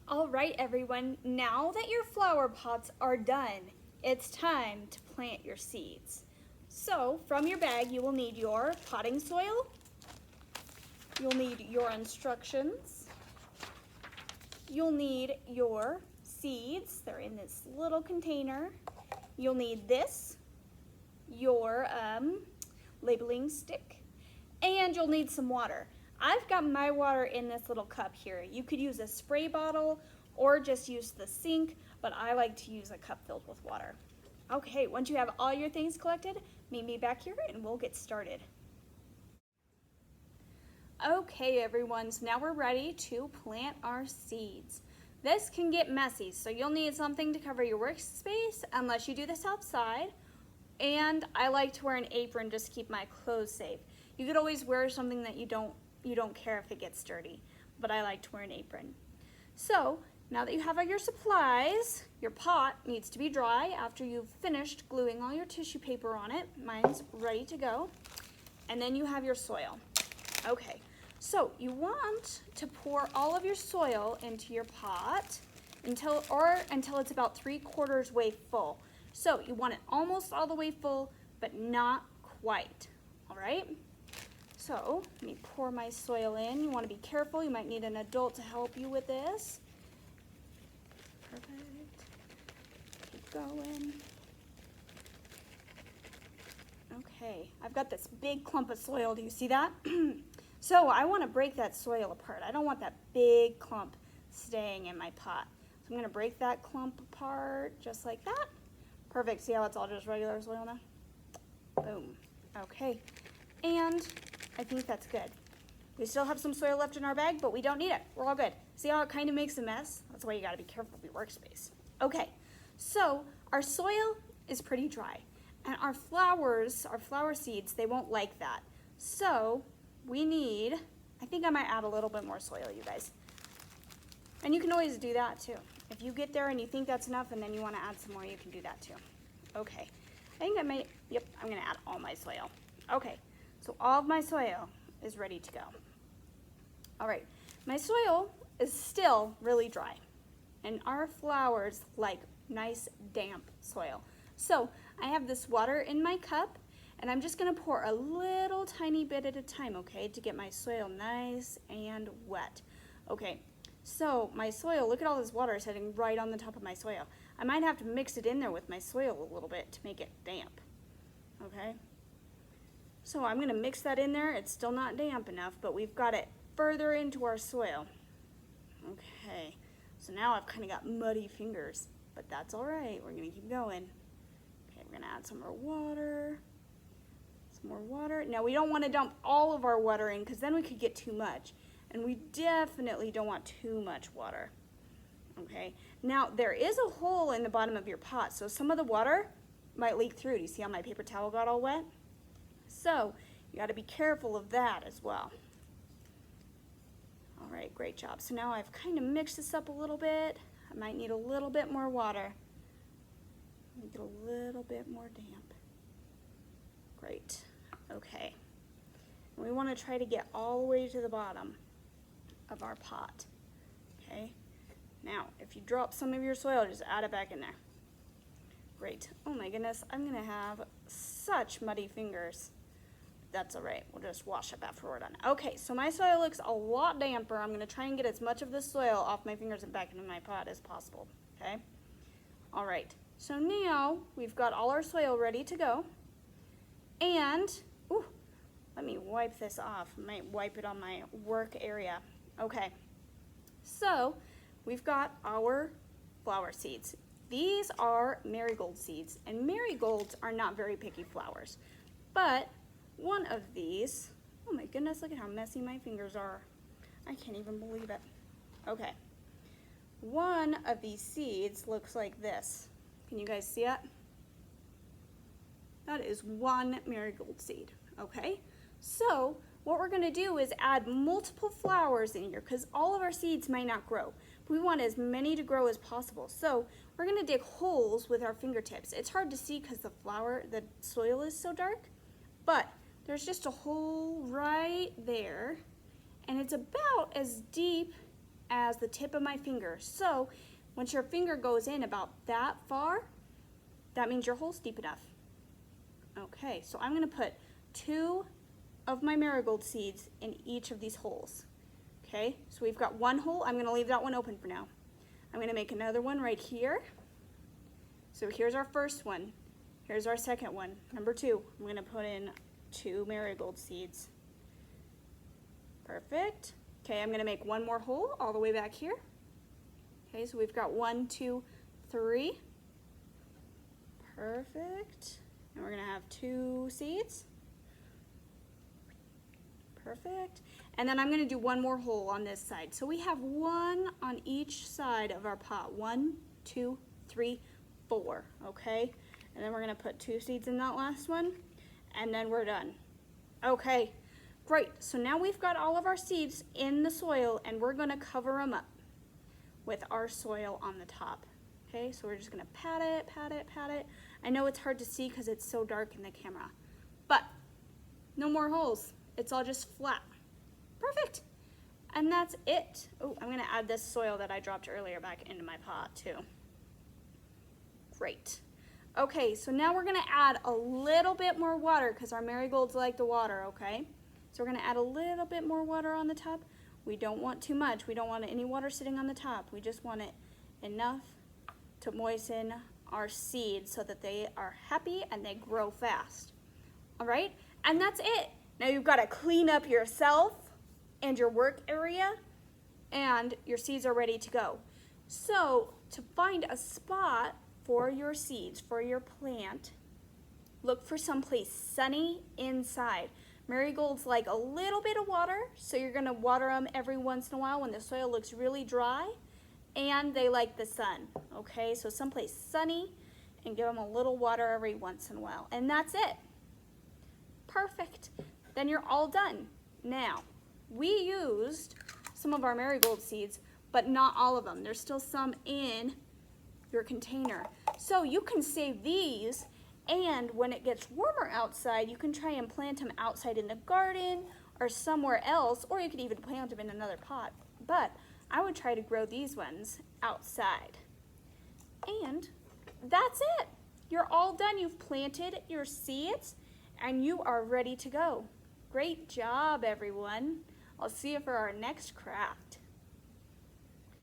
All right, everyone, now that your flower pots are done, it's time to plant your seeds. So, from your bag, you will need your potting soil, you'll need your instructions, you'll need your seeds, they're in this little container, you'll need this, your labeling stick, and you'll need some water. I've got my water in this little cup here. You could use a spray bottle or just use the sink, but I like to use a cup filled with water. Okay, once you have all your things collected, meet me back here and we'll get started. Okay, everyone, so now we're ready to plant our seeds. This can get messy, so you'll need something to cover your workspace unless you do this outside. And I like to wear an apron just to keep my clothes safe. You could always wear something that you don't care if it gets dirty, but I like to wear an apron. So now that you have all your supplies, your pot needs to be dry after you've finished gluing all your tissue paper on it. Mine's ready to go. And then you have your soil. Okay, so you want to pour all of your soil into your pot until it's about 3/4 way full. So you want it almost all the way full, but not quite, all right? So let me pour my soil in. You want to be careful. You might need an adult to help you with this. Perfect. Keep going. Okay, I've got this big clump of soil. Do you see that? So I want to break that soil apart. I don't want that big clump staying in my pot. So I'm going to break that clump apart just like that. Perfect. See how it's all just regular soil now? Boom. Okay. And I think that's good. We still have some soil left in our bag, but we don't need it. We're all good. See how it kind of makes a mess? That's why you got to be careful of your workspace. Okay. So our soil is pretty dry. And our flower seeds, they won't like that. So we need, I think I might add a little bit more soil, you guys. And you can always do that too. If you get there and you think that's enough and then you want to add some more, you can do that too. Okay, I think I'm going to add all my soil. Okay, so all of my soil is ready to go. All right, my soil is still really dry, and our flowers like nice damp soil. So I have this water in my cup, and I'm just going to pour a little tiny bit at a time, okay, to get my soil nice and wet. Okay. So my soil, look at all this water sitting right on the top of my soil. I might have to mix it in there with my soil a little bit to make it damp, okay? So I'm gonna mix that in there. It's still not damp enough, but we've got it further into our soil. Okay, so now I've kind of got muddy fingers, but that's all right. We're gonna keep going. Okay, we're gonna add some more water. Some more water. Now we don't wanna dump all of our water in because then we could get too much. And we definitely don't want too much water, okay? Now, there is a hole in the bottom of your pot, so some of the water might leak through. Do you see how my paper towel got all wet? So, you gotta be careful of that as well. All right, great job. So now I've kind of mixed this up a little bit. I might need a little bit more water. Make it a little bit more damp. Great, okay. And we wanna try to get all the way to the bottom of our pot, okay? Now, if you drop some of your soil, just add it back in there. Great. Oh my goodness, I'm gonna have such muddy fingers. That's all right, we'll just wash up after we're done. Okay, so my soil looks a lot damper. I'm gonna try and get as much of the soil off my fingers and back into my pot as possible, okay? All right, so now we've got all our soil ready to go. And, ooh, let me wipe this off. I might wipe it on my work area. Okay, so we've got our flower seeds. These are marigold seeds, and marigolds are not very picky flowers. But one of these, oh my goodness, look at how messy my fingers are. I can't even believe it. Okay, one of these seeds looks like this. Can you guys see it? That is one marigold seed, okay? So what we're gonna do is add multiple flowers in here because all of our seeds might not grow. We want as many to grow as possible. So we're gonna dig holes with our fingertips. It's hard to see because the soil is so dark, but there's just a hole right there, and it's about as deep as the tip of my finger. So once your finger goes in about that far, that means your hole's deep enough. Okay, so I'm gonna put 2 of my marigold seeds in each of these holes. Okay, so we've got one hole. I'm gonna leave that one open for now. I'm gonna make another one right here. So here's our first one. Here's our second one, number 2. I'm gonna put in 2 marigold seeds. Perfect. Okay, I'm gonna make one more hole all the way back here. Okay, so we've got 1, 2, 3. Perfect. And we're gonna have 2 seeds. Perfect. And then I'm gonna do one more hole on this side. So we have 1 on each side of our pot. 1, 2, 3, 4, okay? And then we're gonna put 2 seeds in that last one, and then we're done. Okay, great. So now we've got all of our seeds in the soil, and we're gonna cover them up with our soil on the top. Okay, so we're just gonna pat it, pat it, pat it. I know it's hard to see because it's so dark in the camera, but no more holes. It's all just flat. Perfect. And that's it. Oh, I'm gonna add this soil that I dropped earlier back into my pot too. Great. Okay, so now we're gonna add a little bit more water because our marigolds like the water, okay? So we're gonna add a little bit more water on the top. We don't want too much. We don't want any water sitting on the top. We just want it enough to moisten our seeds so that they are happy and they grow fast. All right, and that's it. Now you've got to clean up yourself and your work area, and your seeds are ready to go. So to find a spot for your seeds, for your plant, look for someplace sunny inside. Marigolds like a little bit of water, so you're gonna water them every once in a while when the soil looks really dry, and they like the sun, okay? So someplace sunny, and give them a little water every once in a while, and that's it. Perfect. Then you're all done. Now, we used some of our marigold seeds, but not all of them. There's still some in your container. So you can save these, and when it gets warmer outside, you can try and plant them outside in the garden or somewhere else, or you could even plant them in another pot. But I would try to grow these ones outside. And that's it. You're all done. You've planted your seeds, and you are ready to go. Great job, everyone. I'll see you for our next craft.